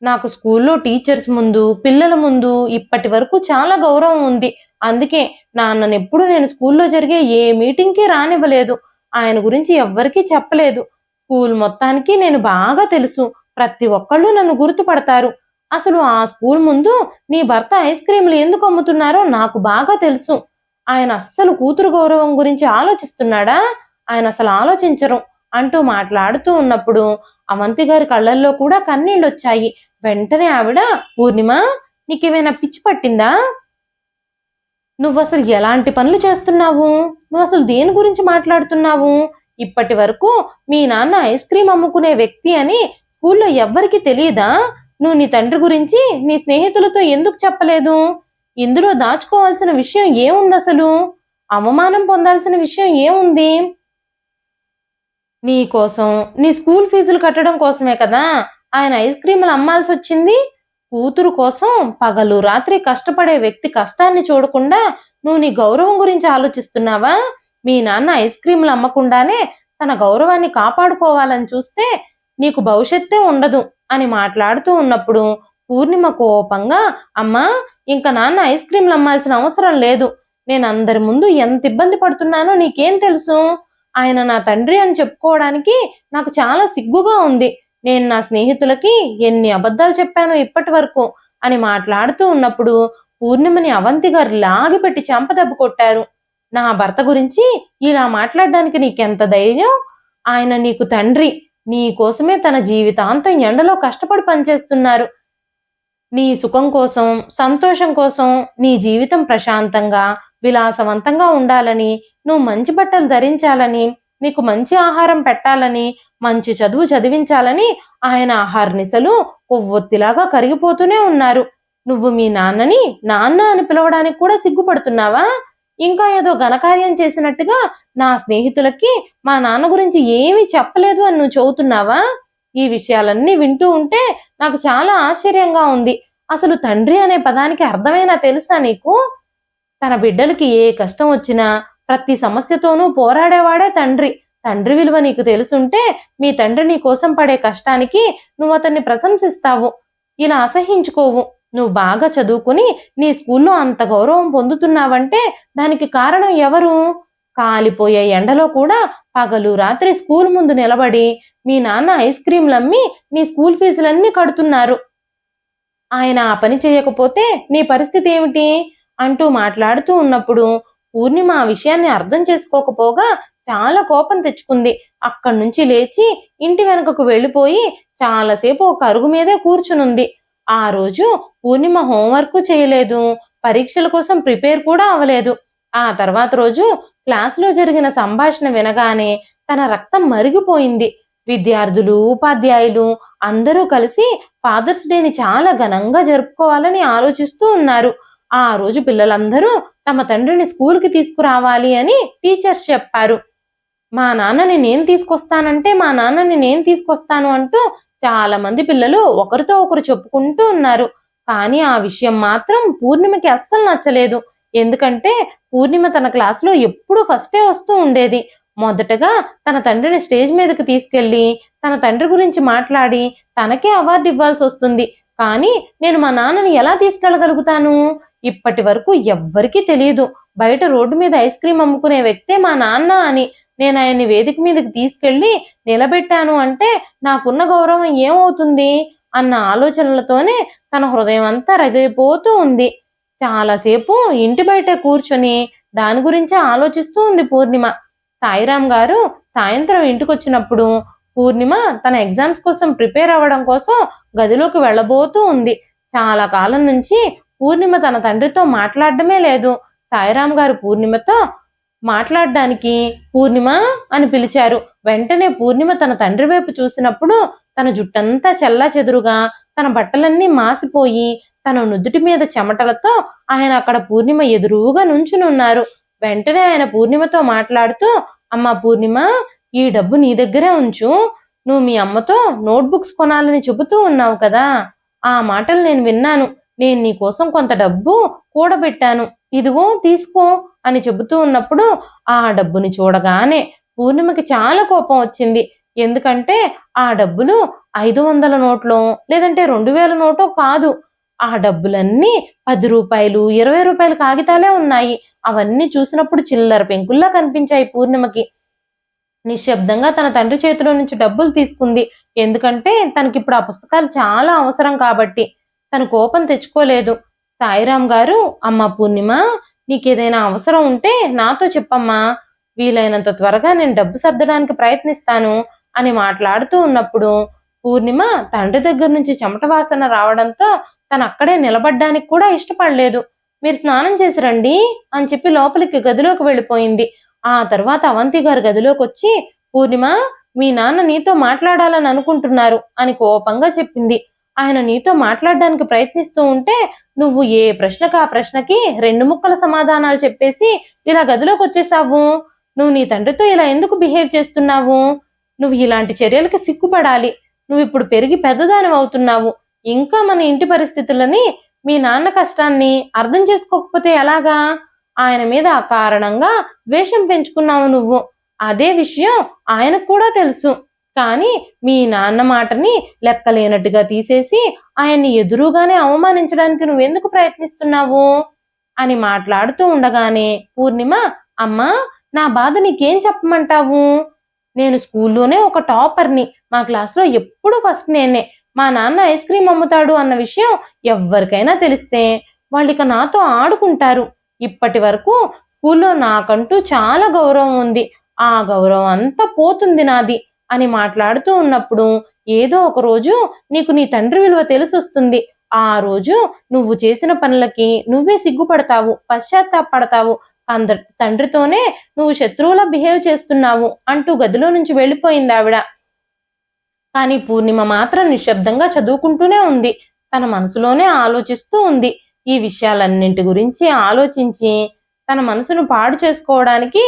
నాకు స్కూల్లో టీచర్స్ ముందు, పిల్లల ముందు ఇప్పటి వరకు చాలా గౌరవం ఉంది. అందుకే నాన్నను ఎప్పుడు నేను స్కూల్లో జరిగే ఏ మీటింగ్కి రానివ్వలేదు. ఆయన గురించి ఎవ్వరికీ చెప్పలేదు. స్కూల్ మొత్తానికి నేను బాగా తెలుసు. ప్రతి ఒక్కళ్ళు నన్ను గుర్తుపడతారు. అసలు ఆ స్కూల్ ముందు నీ భర్త ఐస్ క్రీంలు ఎందుకు అమ్ముతున్నారో నాకు బాగా తెలుసు. ఆయన అస్సలు కూతురు గౌరవం గురించి ఆలోచిస్తున్నాడా? ఆయన అసలు ఆలోచించరు అంటూ మాట్లాడుతూ ఉన్నప్పుడు అవంతి గారి కళ్ళల్లో కూడా కన్నీళ్ళొచ్చాయి. వెంటనే ఆవిడ, పూర్ణిమ, నీకేమైనా పిచ్చి పట్టిందా? నువ్వు అసలు ఎలాంటి పనులు చేస్తున్నావు? నువ్వు అసలు దేని గురించి మాట్లాడుతున్నావు? ఇప్పటి వరకు మీ నాన్న ఐస్ క్రీం అమ్ముకునే వ్యక్తి అని స్కూల్లో ఎవ్వరికీ తెలియదా? నువ్వు నీ తండ్రి గురించి నీ స్నేహితులతో ఎందుకు చెప్పలేదు? ఇందులో దాచుకోవాల్సిన విషయం ఏముంది? అసలు అవమానం పొందాల్సిన విషయం ఏముంది? నీ కోసం, నీ స్కూల్ ఫీజులు కట్టడం కోసమే కదా ఆయన ఐస్ క్రీములు అమ్మాల్సి వచ్చింది. కూతురు కోసం పగలు రాత్రి కష్టపడే వ్యక్తి కష్టాన్ని చూడకుండా నువ్వు నీ గౌరవం గురించి ఆలోచిస్తున్నావా? మీ నాన్న ఐస్ క్రీములు అమ్మకుండానే తన గౌరవాన్ని కాపాడుకోవాలని చూస్తే నీకు భవిష్యత్తే ఉండదు అని మాట్లాడుతూ ఉన్నప్పుడు పూర్ణిమ కోపంగా, అమ్మా, ఇంకా నాన్న ఐస్ క్రీములు అమ్మాల్సిన అవసరం లేదు. నేను అందరి ముందు ఎంత ఇబ్బంది పడుతున్నానో నీకేం తెలుసు? ఆయన నా తండ్రి అని చెప్పుకోవడానికి నాకు చాలా సిగ్గుగా ఉంది. నేను నా స్నేహితులకి ఎన్ని అబద్ధాలు చెప్పానో ఇప్పటి వరకు అని మాట్లాడుతూ ఉన్నప్పుడు పూర్ణిమని అవంతి గారు లాగిపెట్టి చెంపదెబ్బ కొట్టారు. నా భర్త గురించి ఇలా మాట్లాడడానికి నీకెంత ధైర్యం? ఆయన నీకు తండ్రి. నీ కోసమే తన జీవితాంతం ఎండలో కష్టపడి పనిచేస్తున్నారు. నీ సుఖం కోసం, సంతోషం కోసం, నీ జీవితం ప్రశాంతంగా విలాసవంతంగా ఉండాలని, నువ్వు మంచి బట్టలు ధరించాలని, నీకు మంచి ఆహారం పెట్టాలని, మంచి చదువు చదివించాలని ఆయన ఆహార్నిశలు కొవ్వొత్తిలాగా కరిగిపోతూనే ఉన్నారు. నువ్వు మీ నాన్నని నాన్న అని పిలవడానికి కూడా సిగ్గుపడుతున్నావా? ఇంకా ఏదో ఘనకార్యం చేసినట్టుగా నా స్నేహితులకి మా నాన్న గురించి ఏమీ చెప్పలేదు అని నువ్వు చెబుతున్నావా? ఈ విషయాలన్నీ వింటూ ఉంటే నాకు చాలా ఆశ్చర్యంగా ఉంది. అసలు తండ్రి అనే పదానికి అర్థమైనా తెలుసా నీకు? తన బిడ్డలకి ఏ కష్టం వచ్చినా ప్రతి సమస్యతోనూ పోరాడేవాడే తండ్రి. తండ్రి విలువ నీకు తెలుసుంటే మీ తండ్రి నీ కోసం పడే కష్టానికి నువ్వు అతన్ని ప్రశంసిస్తావు, ఇలా అసహించుకోవు. నువ్వు బాగా చదువుకుని నీ స్కూల్లో అంత గౌరవం పొందుతున్నావంటే దానికి కారణం ఎవరు? కాలిపోయే ఎండలో కూడా పగలు రాత్రి స్కూల్ ముందు నిలబడి మీ నాన్న ఐస్ క్రీంలు అమ్మి నీ స్కూల్ ఫీజులన్నీ కడుతున్నారు. ఆయన ఆ పని చేయకపోతే నీ పరిస్థితి ఏమిటి అంటూ మాట్లాడుతూ ఉన్నప్పుడు పూర్ణిమ ఆ విషయాన్ని అర్థం చేసుకోకపోగా చాలా కోపం తెచ్చుకుంది. అక్కడి నుంచి లేచి ఇంటి వెనుకకు వెళ్ళిపోయి చాలాసేపు ఒక అరుగు మీదే కూర్చునుంది. ఆ రోజు పూర్ణిమ హోంవర్క్ చేయలేదు, పరీక్షల కోసం ప్రిపేర్ కూడా అవ్వలేదు. ఆ తర్వాత రోజు క్లాసులో జరిగిన సంభాషణ వినగానే తన రక్తం మరిగిపోయింది. విద్యార్థులు, ఉపాధ్యాయులు అందరూ కలిసి ఫాదర్స్ డేని చాలా ఘనంగా జరుపుకోవాలని ఆలోచిస్తూ ఉన్నారు. ఆ రోజు పిల్లలందరూ తమ తండ్రిని స్కూల్కి తీసుకురావాలి అని టీచర్స్ చెప్పారు. మా నాన్నని నేను తీసుకొస్తానంటే మా నాన్నని నేను తీసుకొస్తాను అంటూ చాలా మంది పిల్లలు ఒకరితో ఒకరు చెప్పుకుంటూ ఉన్నారు. కానీ ఆ విషయం మాత్రం పూర్ణిమకి అస్సలు నచ్చలేదు. ఎందుకంటే పూర్ణిమ తన క్లాసులో ఎప్పుడూ ఫస్టే వస్తూ ఉండేది. మొదటగా తన తండ్రిని స్టేజ్ మీదకి తీసుకెళ్లి తన తండ్రి గురించి మాట్లాడి తనకే అవార్డు ఇవ్వాల్సి వస్తుంది. కానీ నేను మా నాన్నని ఎలా తీసుకెళ్ళగలుగుతాను? ఇప్పటి వరకు ఎవ్వరికీ తెలియదు బయట రోడ్డు మీద ఐస్ క్రీం అమ్ముకునే వ్యక్తే మా నాన్న అని. నేను ఆయన్ని వేదిక మీదకి తీసుకెళ్లి నిలబెట్టాను అంటే నాకున్న గౌరవం ఏమవుతుంది అన్న ఆలోచనలతోనే తన హృదయం అంతా రగిలిపోతూ ఉంది. చాలాసేపు ఇంటి బయట కూర్చొని దాని గురించే ఆలోచిస్తూ ఉంది పూర్ణిమ. సాయిరాం గారు సాయంత్రం ఇంటికొచ్చినప్పుడు పూర్ణిమ తన ఎగ్జామ్స్ కోసం ప్రిపేర్ అవ్వడం కోసం గదిలోకి వెళ్ళబోతూ ఉంది. చాలా కాలం నుంచి పూర్ణిమ తన తండ్రితో మాట్లాడడమే లేదు. సాయిరాం గారు పూర్ణిమతో మాట్లాడడానికి పూర్ణిమ అని పిలిచారు. వెంటనే పూర్ణిమ తన తండ్రి వైపు చూసినప్పుడు తన జుట్టంతా చెల్లాచెదురుగా, తన బట్టలన్నీ మాసిపోయి, తన నుదుటి మీద చెమటలతో ఆయన అక్కడ పూర్ణిమ ఎదురుగా నుంచునున్నారు. వెంటనే ఆయన పూర్ణిమతో మాట్లాడుతూ, అమ్మా పూర్ణిమ, ఈ డబ్బు నీ దగ్గరే ఉంచు. నువ్వు మీ అమ్మతో నోట్బుక్స్ కొనాలని చెబుతూ ఉన్నావు కదా, ఆ మాటలు నేను విన్నాను. నేను నీ కోసం కొంత డబ్బు కూడబెట్టాను, ఇదిగో తీసుకో అని చెబుతూ ఉన్నప్పుడు ఆ డబ్బుని చూడగానే పూర్ణిమకి చాలా కోపం వచ్చింది. ఎందుకంటే ఆ డబ్బులు 500 నోట్లో లేదంటే 2000 నోటో కాదు. ఆ డబ్బులన్నీ 10 రూపాయలు, 20 రూపాయల కాగితాలే ఉన్నాయి. అవన్నీ చూసినప్పుడు చిల్లర పెంకుల్లా కనిపించాయి పూర్ణిమకి. నిశ్శబ్దంగా తన తండ్రి చేతిలో నుంచి డబ్బులు తీసుకుంది. ఎందుకంటే తనకిప్పుడు ఆ పుస్తకాలు చాలా అవసరం కాబట్టి. తను కోపం తెచ్చుకోలేదు. సాయిరాం గారు, అమ్మ పూర్ణిమ, నీకేదైనా అవసరం ఉంటే నాతో చెప్పమ్మా, వీలైనంత త్వరగా నేను డబ్బు సర్దడానికి ప్రయత్నిస్తాను అని మాట్లాడుతూ ఉన్నప్పుడు పూర్ణిమ తండ్రి దగ్గర నుంచి చెమట వాసన రావడంతో తను అక్కడే నిలబడ్డానికి కూడా ఇష్టపడలేదు. మీరు స్నానం చేసి రండి అని చెప్పి లోపలికి గదిలోకి వెళ్ళిపోయింది. ఆ తర్వాత అవంతి గారు గదిలోకి వచ్చి, పూర్ణిమ, మీ నాన్న నీతో మాట్లాడాలని అనుకుంటున్నారు అని కోపంగా చెప్పింది. ఆయన నీతో మాట్లాడడానికి ప్రయత్నిస్తూ ఉంటే నువ్వు ఏ ప్రశ్నకు ఆ ప్రశ్నకి 2 ముక్కల సమాధానాలు చెప్పేసి ఇలా గదిలోకి వచ్చేసావు. నువ్వు నీ తండ్రితో ఇలా ఎందుకు బిహేవ్ చేస్తున్నావు? నువ్వు ఇలాంటి చర్యలకి సిగ్గుపడాలి. నువ్వు ఇప్పుడు పెరిగి పెద్దదానివి అవుతున్నావు. ఇంకా మన ఇంటి పరిస్థితులని, మీ నాన్న కష్టాన్ని అర్థం చేసుకోకపోతే ఎలాగా? ఆయన మీద అకారణంగా ద్వేషం పెంచుకున్నావు నువ్వు. అదే విషయం ఆయనకు కూడా తెలుసు. కానీ మీ నాన్న మాటని లెక్కలేనట్టుగా తీసేసి ఆయన్ని ఎదురుగానే అవమానించడానికి నువ్వెందుకు ప్రయత్నిస్తున్నావు అని మాట్లాడుతూ ఉండగానే పూర్ణిమ, అమ్మా, నా బాధ నీకేం చెప్పమంటావు? నేను స్కూల్లోనే ఒక టాపర్ని. మా క్లాస్లో ఎప్పుడు ఫస్ట్ నేనే. మా నాన్న ఐస్ క్రీం అమ్ముతాడు అన్న విషయం ఎవ్వరికైనా తెలిస్తే వాళ్ళిక నాతో ఆడుకుంటారు. ఇప్పటి వరకు స్కూల్లో నాకంటూ చాలా గౌరవం ఉంది. ఆ గౌరవం అంతా పోతుంది నాది అని మాట్లాడుతూ ఉన్నప్పుడు ఏదో ఒక రోజు నీకు నీ తండ్రి విలువ తెలిసొస్తుంది. ఆ రోజు నువ్వు చేసిన పనులకి నువ్వే సిగ్గుపడతావు, పశ్చాత్తాపడతావు. తండ్రితోనే నువ్వు శత్రువులా బిహేవ్ చేస్తున్నావు అంటూ గదిలో నుంచి వెళ్ళిపోయింది ఆవిడ. కానీ పూర్ణిమ మాత్రం నిశ్శబ్దంగా చదువుకుంటూనే ఉంది. తన మనసులోనే ఆలోచిస్తూ ఉంది. ఈ విషయాలన్నింటి గురించి ఆలోచించి తన మనసును పాడు చేసుకోవడానికి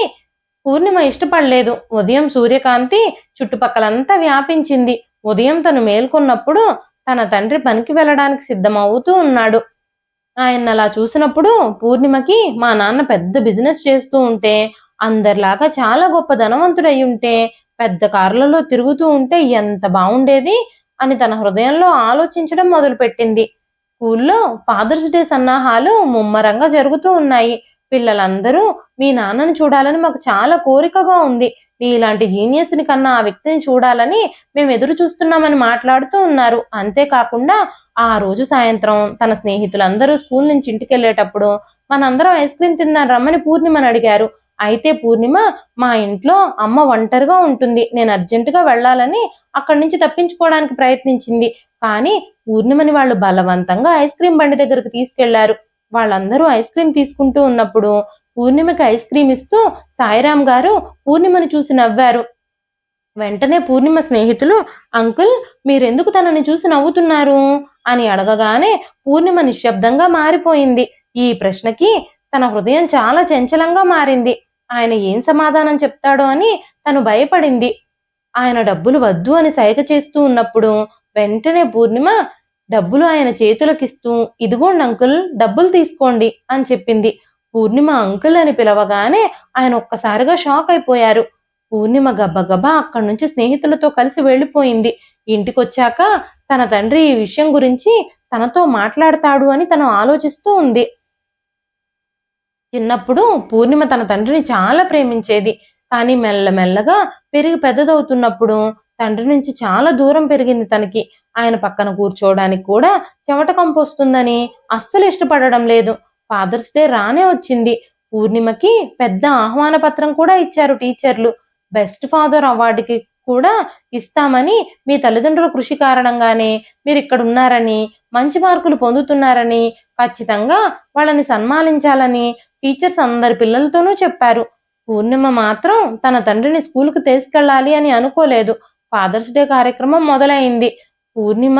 పూర్ణిమ ఇష్టపడలేదు. ఉదయం సూర్యకాంతి చుట్టుపక్కలంతా వ్యాపించింది. ఉదయం తను మేల్కొన్నప్పుడు తన తండ్రి పనికి వెళ్ళడానికి సిద్ధమవుతూ ఉన్నాడు. ఆయన అలా చూసినప్పుడు పూర్ణిమకి మా నాన్న పెద్ద బిజినెస్ చేస్తూ ఉంటే, అందరిలాగా చాలా గొప్ప ధనవంతుడై ఉంటే, పెద్ద కార్లలో తిరుగుతూ ఉంటే ఎంత బాగుండేది అని తన హృదయంలో ఆలోచించడం మొదలుపెట్టింది. స్కూల్లో ఫాదర్స్ డే సన్నాహాలు ముమ్మరంగా జరుగుతూ ఉన్నాయి. పిల్లలందరూ మీ నాన్నని చూడాలని మాకు చాలా కోరికగా ఉంది. నీలాంటి జీనియస్ని కన్నా ఆ వ్యక్తిని చూడాలని మేము ఎదురు చూస్తున్నామని మాట్లాడుతూ ఉన్నారు. అంతేకాకుండా ఆ రోజు సాయంత్రం తన స్నేహితులందరూ స్కూల్ నుంచి ఇంటికి వెళ్ళేటప్పుడు మనందరం ఐస్ క్రీమ్ తిందాం రమ్మని పూర్ణిమని అడిగారు. అయితే పూర్ణిమ, మా ఇంట్లో అమ్మ ఒంటరిగా ఉంటుంది, నేను అర్జెంటుగా వెళ్ళాలని అక్కడి నుంచి తప్పించుకోవడానికి ప్రయత్నించింది. కానీ పూర్ణిమని వాళ్ళు బలవంతంగా ఐస్ క్రీమ్ బండి దగ్గరకు తీసుకెళ్లారు. వాళ్ళందరూ ఐస్ క్రీమ్ తీసుకుంటూ ఉన్నప్పుడు పూర్ణిమకి ఐస్ క్రీమ్ ఇస్తూ సాయిరాం గారు పూర్ణిమని చూసి నవ్వారు. వెంటనే పూర్ణిమ స్నేహితులు, అంకుల్ మీరెందుకు తనని చూసి నవ్వుతున్నారు అని అడగగానే పూర్ణిమ నిశ్శబ్దంగా మారిపోయింది. ఈ ప్రశ్నకి తన హృదయం చాలా చంచలంగా మారింది. ఆయన ఏం సమాధానం చెప్తాడో అని తను భయపడింది. ఆయన డబ్బులు వద్దు అని సైగ చేస్తూ ఉన్నప్పుడు వెంటనే పూర్ణిమ డబ్బులు ఆయన చేతులకిస్తూ, ఇదిగోండి అంకుల్, డబ్బులు తీసుకోండి అని చెప్పింది. పూర్ణిమ అంకుల్ అని పిలవగానే ఆయన ఒక్కసారిగా షాక్ అయిపోయారు. పూర్ణిమ గబగబా అక్కడి నుంచి స్నేహితులతో కలిసి వెళ్ళిపోయింది. ఇంటికొచ్చాక తన తండ్రి ఈ విషయం గురించి తనతో మాట్లాడతాడు అని తను ఆలోచిస్తూ ఉంది. చిన్నప్పుడు పూర్ణిమ తన తండ్రిని చాలా ప్రేమించేది. కానీ మెల్లమెల్లగా పెరిగి పెద్దదవుతున్నప్పుడు తండ్రి నుంచి చాలా దూరం పెరిగింది తనకి. ఆయన పక్కన కూర్చోవడానికి కూడా చెమట కంపు వస్తుందని అస్సలు ఇష్టపడడం లేదు. ఫాదర్స్ డే రానే వచ్చింది. పూర్ణిమకి పెద్ద ఆహ్వాన పత్రం కూడా ఇచ్చారు టీచర్లు. బెస్ట్ ఫాదర్ అవార్డుకి కూడా ఇస్తామని, మీ తల్లిదండ్రుల కృషి కారణంగానే మీరు ఇక్కడ ఉన్నారని, మంచి మార్కులు పొందుతున్నారని, ఖచ్చితంగా వాళ్ళని సన్మానించాలని టీచర్స్ అందరి పిల్లలతోనూ చెప్పారు. పూర్ణిమ మాత్రం తన తండ్రిని స్కూల్కి తీసుకెళ్ళాలి అని అనుకోలేదు. ఫాదర్స్ డే కార్యక్రమం మొదలైంది. పూర్ణిమ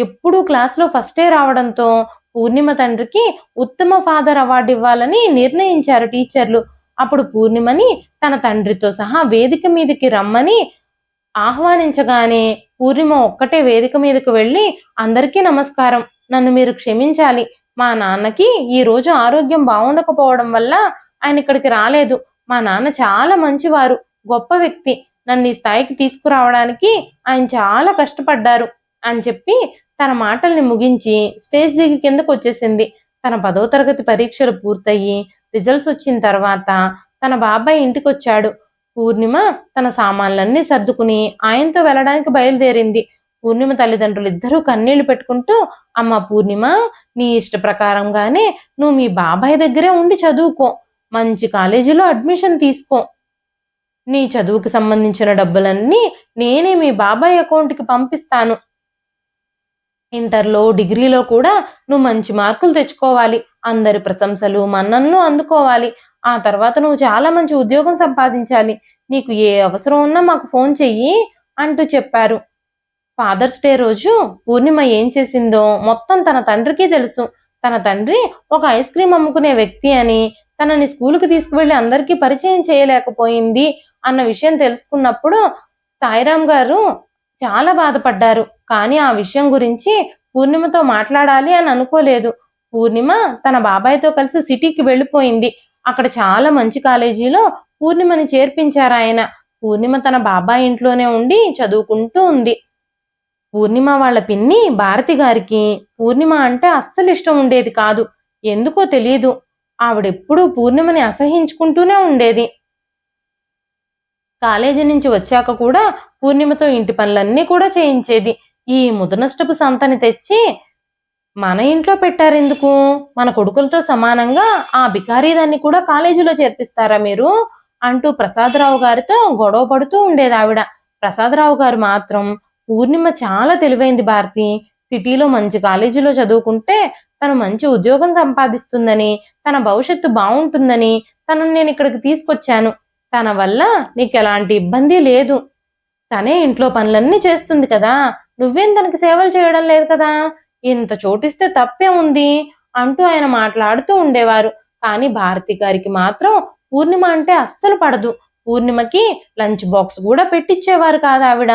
ఎప్పుడూ క్లాస్లో ఫస్టే రావడంతో పూర్ణిమ తండ్రికి ఉత్తమ ఫాదర్ అవార్డు ఇవ్వాలని నిర్ణయించారు టీచర్లు. అప్పుడు పూర్ణిమని తన తండ్రితో సహా వేదిక మీదకి రమ్మని ఆహ్వానించగానే పూర్ణిమ ఒక్కటే వేదిక మీదకు వెళ్ళి, అందరికీ నమస్కారం, నన్ను మీరు క్షమించాలి. మా నాన్నకి ఈ రోజు ఆరోగ్యం బాగుండకపోవడం వల్ల ఆయన ఇక్కడికి రాలేదు. మా నాన్న చాలా మంచివారు, గొప్ప వ్యక్తి. నన్ను ఈ స్థాయికి తీసుకురావడానికి ఆయన చాలా కష్టపడ్డారు అని చెప్పి తన మాటల్ని ముగించి స్టేజ్ దిగి కిందకు వచ్చేసింది. తన 10వ తరగతి పరీక్షలు పూర్తయి రిజల్ట్స్ వచ్చిన తర్వాత తన బాబాయ్ ఇంటికొచ్చాడు. పూర్ణిమ తన సామాన్లన్నీ సర్దుకుని ఆయనతో వెళ్ళడానికి బయలుదేరింది. పూర్ణిమ తల్లిదండ్రులు ఇద్దరూ కన్నీళ్లు పెట్టుకుంటూ, అమ్మ పూర్ణిమ, నీ ఇష్ట ప్రకారంగానే నువ్వు మీ బాబాయ్ దగ్గరే ఉండి చదువుకో, మంచి కాలేజీలో అడ్మిషన్ తీసుకో, నీ చదువుకి సంబంధించిన డబ్బులన్నీ నేనే మీ బాబాయ్ అకౌంట్కి పంపిస్తాను. ఇంటర్లో డిగ్రీలో కూడా నువ్వు మంచి మార్కులు తెచ్చుకోవాలి, అందరి ప్రశంసలు మన్ననలు అందుకోవాలి. ఆ తర్వాత నువ్వు చాలా మంచి ఉద్యోగం సంపాదించాలి. నీకు ఏ అవసరం ఉన్నా మాకు ఫోన్ చెయ్యి అంటూ చెప్పారు. ఫాదర్స్ డే రోజు పూర్ణిమ ఏం చేసిందో మొత్తం తన తండ్రికి తెలుసు. తన తండ్రి ఒక ఐస్ క్రీమ్ అమ్ముకునే వ్యక్తి అని, తనని స్కూల్కి తీసుకువెళ్ళి అందరికీ పరిచయం చేయలేకపోయింది అన్న విషయం తెలుసుకున్నప్పుడు సాయిరాం గారు చాలా బాధపడ్డారు. కానీ ఆ విషయం గురించి పూర్ణిమతో మాట్లాడాలి అని అనుకోలేదు. పూర్ణిమ తన బాబాయ్తో కలిసి సిటీకి వెళ్ళిపోయింది. అక్కడ చాలా మంచి కాలేజీలో పూర్ణిమని చేర్పించారు ఆయన. పూర్ణిమ తన బాబాయ్ ఇంట్లోనే ఉండి చదువుకుంటూ ఉంది. పూర్ణిమ వాళ్ళ పిన్ని భారతి గారికి పూర్ణిమ అంటే అస్సలు ఇష్టం ఉండేది కాదు. ఎందుకో తెలియదు, ఆవిడెప్పుడూ పూర్ణిమని అసహించుకుంటూనే ఉండేది. కాలేజీ నుంచి వచ్చాక కూడా పూర్ణిమతో ఇంటి పనులన్నీ కూడా చేయించేది. ఈ ముదనష్టపు సంతని తెచ్చి మన ఇంట్లో పెట్టారెందుకు? మన కొడుకులతో సమానంగా ఆ బికారీదాన్ని కూడా కాలేజీలో చేర్పిస్తారా మీరు అంటూ ప్రసాదరావు గారితో గొడవ పడుతూ ఉండేది ఆవిడ. ప్రసాదరావు గారు మాత్రం, పూర్ణిమ చాలా తెలివైంది భారతి, సిటీలో మంచి కాలేజీలో చదువుకుంటే తను మంచి ఉద్యోగం సంపాదిస్తుందని, తన భవిష్యత్తు బాగుంటుందని తనను నేను ఇక్కడికి తీసుకొచ్చాను. తన వల్ల నీకు ఎలాంటి ఇబ్బంది లేదు. తనే ఇంట్లో పనులన్నీ చేస్తుంది కదా, నువ్వేం తనకి సేవలు చేయడం లేదు కదా, ఇంత చోటిస్తే తప్పే ఉంది అంటూ ఆయన మాట్లాడుతూ ఉండేవారు. కానీ భారతి గారికి మాత్రం పూర్ణిమ అంటే అస్సలు పడదు. పూర్ణిమకి లంచ్ బాక్స్ కూడా పెట్టించేవారు కాదు ఆవిడ.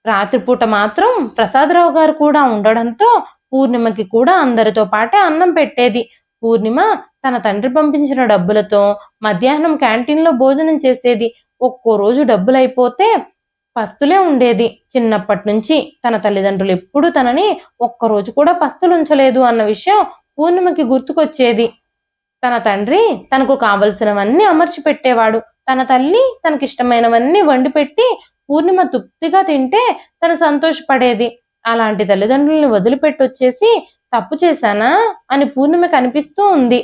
రాత్రిపూట మాత్రం ప్రసాదరావు గారు కూడా ఉండడంతో పూర్ణిమకి కూడా అందరితో పాటే అన్నం పెట్టేది. పూర్ణిమ తన తండ్రి పంపించిన డబ్బులతో మధ్యాహ్నం క్యాంటీన్లో భోజనం చేసేది. ఒక్కో రోజు డబ్బులైపోతే పస్తులే ఉండేది. చిన్నప్పటి నుంచి తన తల్లిదండ్రులు ఎప్పుడూ తనని ఒక్కరోజు కూడా పస్తులుంచలేదు అన్న విషయం పూర్ణిమకి గుర్తుకొచ్చేది. తన తండ్రి తనకు కావలసినవన్నీ అమర్చి పెట్టేవాడు. తన తల్లి తనకిష్టమైనవన్నీ వండి పెట్టి పూర్ణిమ తృప్తిగా తింటే తను సంతోషపడేది. అలాంటి తల్లిదండ్రుల్ని వదిలిపెట్టొచ్చేసి తప్పు చేశానా అని పూర్ణిమకి అనిపిస్తూ ఉంది.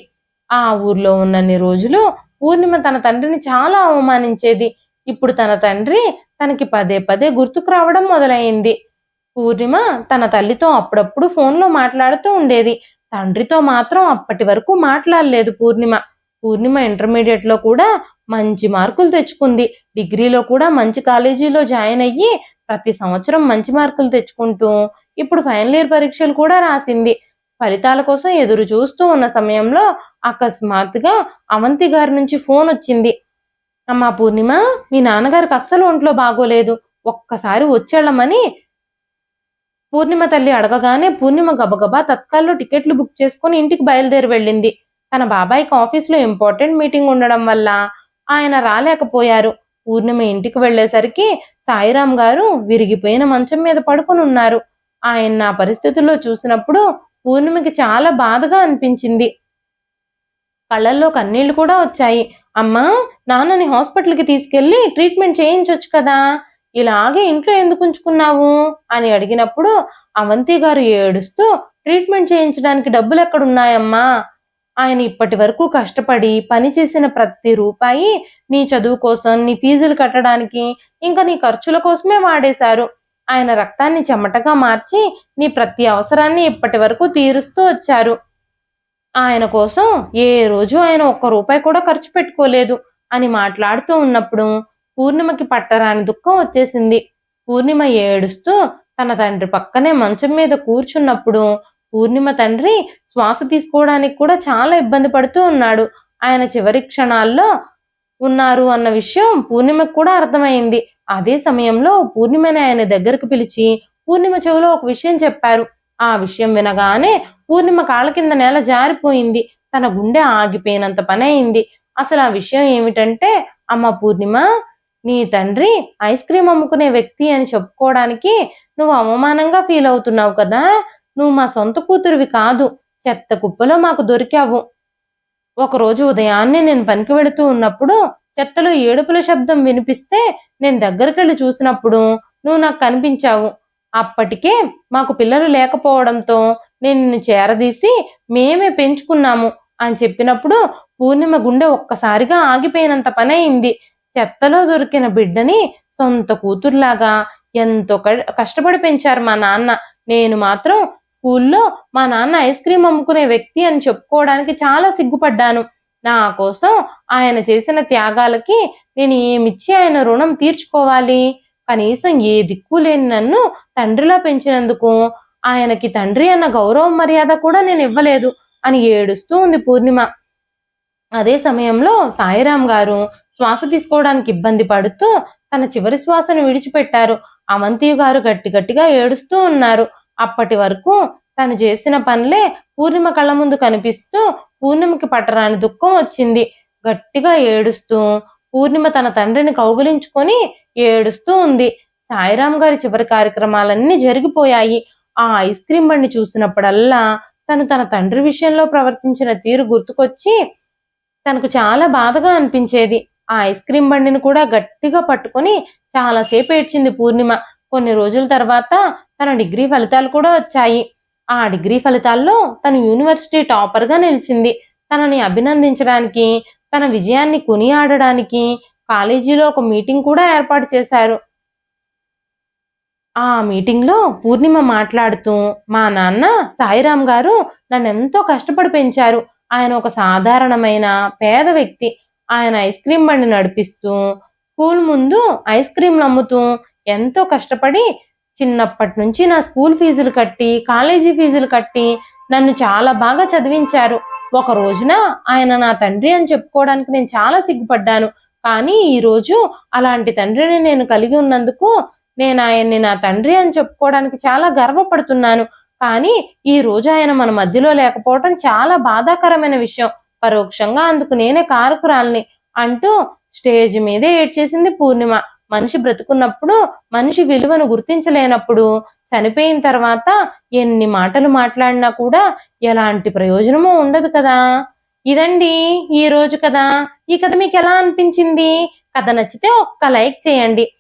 ఆ ఊర్లో ఉన్నన్ని రోజులు పూర్ణిమ తన తండ్రిని చాలా అవమానించేది. ఇప్పుడు తన తండ్రి తనకి పదే పదే గుర్తుకు రావడం మొదలైంది. పూర్ణిమ తన తల్లితో అప్పుడప్పుడు ఫోన్లో మాట్లాడుతూ ఉండేది. తండ్రితో మాత్రం అప్పటి వరకు మాట్లాడలేదు పూర్ణిమ. పూర్ణిమ ఇంటర్మీడియట్ లో కూడా మంచి మార్కులు తెచ్చుకుంది. డిగ్రీలో కూడా మంచి కాలేజీలో జాయిన్ అయ్యి ప్రతి సంవత్సరం మంచి మార్కులు తెచ్చుకుంటూ ఇప్పుడు ఫైనల్ ఇయర్ పరీక్షలు కూడా రాసింది. ఫలితాల కోసం ఎదురు చూస్తూ ఉన్న సమయంలో అకస్మాత్తుగా అవంతి గారి నుంచి ఫోన్ వచ్చింది. అమ్మా పూర్ణిమ, మీ నాన్నగారికి అస్సలు ఒంట్లో బాగోలేదు, ఒక్కసారి వచ్చేళ్ళమని పూర్ణిమ తల్లి అడగగానే పూర్ణిమ గబగబా తత్కాల్లో టికెట్లు బుక్ చేసుకుని ఇంటికి బయలుదేరి వెళ్ళింది. తన బాబాయ్కి ఆఫీస్లో ఇంపార్టెంట్ మీటింగ్ ఉండడం వల్ల ఆయన రాలేకపోయారు. పూర్ణిమ ఇంటికి వెళ్లేసరికి సాయిరాం గారు విరిగిపోయిన మంచం మీద పడుకుని ఉన్నారు. ఆయన ఆ పరిస్థితుల్లో చూసినప్పుడు పూర్ణిమకి చాలా బాధగా అనిపించింది. కళ్ళల్లో కన్నీళ్లు కూడా వచ్చాయి. అమ్మా, నాన్నని హాస్పిటల్కి తీసుకెళ్లి ట్రీట్మెంట్ చేయించొచ్చు కదా, ఇలాగే ఇంట్లో ఎందుకు ఉంచుకున్నావు అని అడిగినప్పుడు అవంతి గారు ఏడుస్తూ ట్రీట్మెంట్ చేయించడానికి డబ్బులు ఎక్కడున్నాయమ్మా, ఆయన ఇప్పటి వరకు కష్టపడి పని చేసిన ప్రతి రూపాయి నీ చదువు కోసం, నీ ఫీజులు కట్టడానికి, ఇంకా నీ ఖర్చుల కోసమే వాడేశారు. ఆయన రక్తాన్ని చెమటగా మార్చి నీ ప్రతి అవసరాన్ని ఇప్పటి వరకు తీరుస్తూ వచ్చారు. ఆయన కోసం ఏ రోజు ఆయన ఒక్క రూపాయి కూడా ఖర్చు పెట్టుకోలేదు అని మాట్లాడుతూ ఉన్నప్పుడు పూర్ణిమకి పట్టరాని దుఃఖం వచ్చేసింది. పూర్ణిమ ఏడుస్తూ తన తండ్రి పక్కనే మంచం మీద కూర్చున్నప్పుడు పూర్ణిమ తండ్రి శ్వాస తీసుకోవడానికి కూడా చాలా ఇబ్బంది పడుతూ ఉన్నాడు. ఆయన చివరి క్షణాల్లో ఉన్నారు అన్న విషయం పూర్ణిమకు కూడా అర్థమైంది. అదే సమయంలో పూర్ణిమని ఆయన దగ్గరకు పిలిచి పూర్ణిమ చెవిలో ఒక విషయం చెప్పారు. ఆ విషయం వినగానే పూర్ణిమ కాళ్ళ కింద నేల జారిపోయింది. తన గుండె ఆగిపోయినంత పని అయింది. అసలు ఆ విషయం ఏమిటంటే, అమ్మ పూర్ణిమ, నీ తండ్రి ఐస్ క్రీమ్ అమ్ముకునే వ్యక్తి అని చెప్పుకోవడానికి నువ్వు అవమానంగా ఫీల్ అవుతున్నావు కదా. నువ్వు మా సొంత కూతురివి కాదు, చెత్త కుప్పలో మాకు దొరికావు. ఒకరోజు ఉదయాన్నే నేను పనికి వెళుతూ ఉన్నప్పుడు చెత్తలో ఏడుపుల శబ్దం వినిపిస్తే నేను దగ్గరికెళ్ళి చూసినప్పుడు నువ్వు నాకు కనిపించావు. అప్పటికే మాకు పిల్లలు లేకపోవడంతో నేను నిన్ను చేరదీసి మేమే పెంచుకున్నాము అని చెప్పినప్పుడు పూర్ణిమ గుండె ఒక్కసారిగా ఆగిపోయినంత పని అయింది. చెత్తలో దొరికిన బిడ్డని సొంత కూతురులాగా ఎంతో కష్టపడి పెంచారు మా నాన్న. నేను మాత్రం స్కూల్లో మా నాన్న ఐస్ క్రీమ్ అమ్ముకునే వ్యక్తి అని చెప్పుకోవడానికి చాలా సిగ్గుపడ్డాను. నా కోసం ఆయన చేసిన త్యాగాలకి నేను ఏమిచ్చి ఆయన రుణం తీర్చుకోవాలి? కనీసం ఏ దిక్కు లేని నన్ను తండ్రిలా పెంచినందుకు ఆయనకి తండ్రి అన్న గౌరవ మర్యాద కూడా నేను ఇవ్వలేదు అని ఏడుస్తూ ఉంది పూర్ణిమ. అదే సమయంలో సాయిరాం గారు శ్వాస తీసుకోవడానికి ఇబ్బంది పడుతూ తన చివరి శ్వాసను విడిచిపెట్టారు. అవంతి గారు గట్టి గట్టిగా ఏడుస్తూ ఉన్నారు. అప్పటి వరకు తను చేసిన పనులే పూర్ణిమ కళ్ళ ముందు కనిపిస్తూ పూర్ణిమకి పట్టరాని దుఃఖం వచ్చింది. గట్టిగా ఏడుస్తూ పూర్ణిమ తన తండ్రిని కౌగిలించుకొని ఏడుస్తూ ఉంది. సాయిరాం గారి చివరి కార్యక్రమాలన్నీ జరిగిపోయాయి. ఆ ఐస్ క్రీమ్ బండి చూసినప్పుడల్లా తను తన తండ్రి విషయంలో ప్రవర్తించిన తీరు గుర్తుకొచ్చి తనకు చాలా బాధగా అనిపించేది. ఆ ఐస్ క్రీమ్ బండిని కూడా గట్టిగా పట్టుకొని చాలాసేపు ఏడ్చింది పూర్ణిమ. కొన్ని రోజుల తర్వాత తన డిగ్రీ ఫలితాలు కూడా వచ్చాయి. ఆ డిగ్రీ ఫలితాల్లో తను యూనివర్సిటీ టాపర్గా నిలిచింది. తనని అభినందించడానికి, తన విజయాన్ని కొనియాడడానికి కాలేజీలో ఒక మీటింగ్ కూడా ఏర్పాటు చేశారు. ఆ మీటింగ్లో పూర్ణిమ మాట్లాడుతూ, మా నాన్న సాయిరాం గారు నన్ను ఎంతో కష్టపడి పెంచారు. ఆయన ఒక సాధారణమైన పేద వ్యక్తి. ఆయన ఐస్ క్రీమ్ బండి నడిపిస్తూ స్కూల్ ముందు ఐస్ క్రీంలు అమ్ముతూ ఎంతో కష్టపడి చిన్నప్పటి నుంచి నా స్కూల్ ఫీజులు కట్టి, కాలేజీ ఫీజులు కట్టి నన్ను చాలా బాగా చదివించారు. ఒక రోజున ఆయన నా తండ్రి అని చెప్పుకోవడానికి నేను చాలా సిగ్గుపడ్డాను. కానీ ఈరోజు అలాంటి తండ్రిని నేను కలిగి ఉన్నందుకు నేను ఆయన్ని నా తండ్రి అని చెప్పుకోవడానికి చాలా గర్వపడుతున్నాను. కానీ ఈ రోజు ఆయన మన మధ్యలో లేకపోవటం చాలా బాధాకరమైన విషయం. పరోక్షంగా అందుకు నేనే కారకురాల్ని అంటూ స్టేజ్ మీదే ఏడ్చేసింది పూర్ణిమ. మనిషి బ్రతుకున్నప్పుడు మనిషి విలువను గుర్తించలేనప్పుడు చనిపోయిన తర్వాత ఎన్ని మాటలు మాట్లాడినా కూడా ఎలాంటి ప్రయోజనమూ ఉండదు కదా. ఇదండి ఈ రోజు కథ. ఈ కథ మీకు ఎలా అనిపించింది? కథ నచ్చితే ఒక్క లైక్ చేయండి.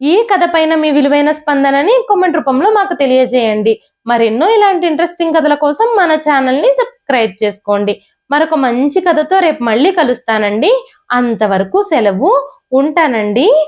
ఈ కథ పైన మీ విలువైన స్పందనని కామెంట్ రూపంలో మాకు తెలియజేయండి. మరెన్నో ఇలాంటి ఇంట్రెస్టింగ్ కథల కోసం మన ఛానల్ని సబ్స్క్రైబ్ చేసుకోండి. మరొక మంచి కథతో రేపు మళ్ళీ కలుస్తానండి. అంతవరకు సెలవు. ఉంటానండి.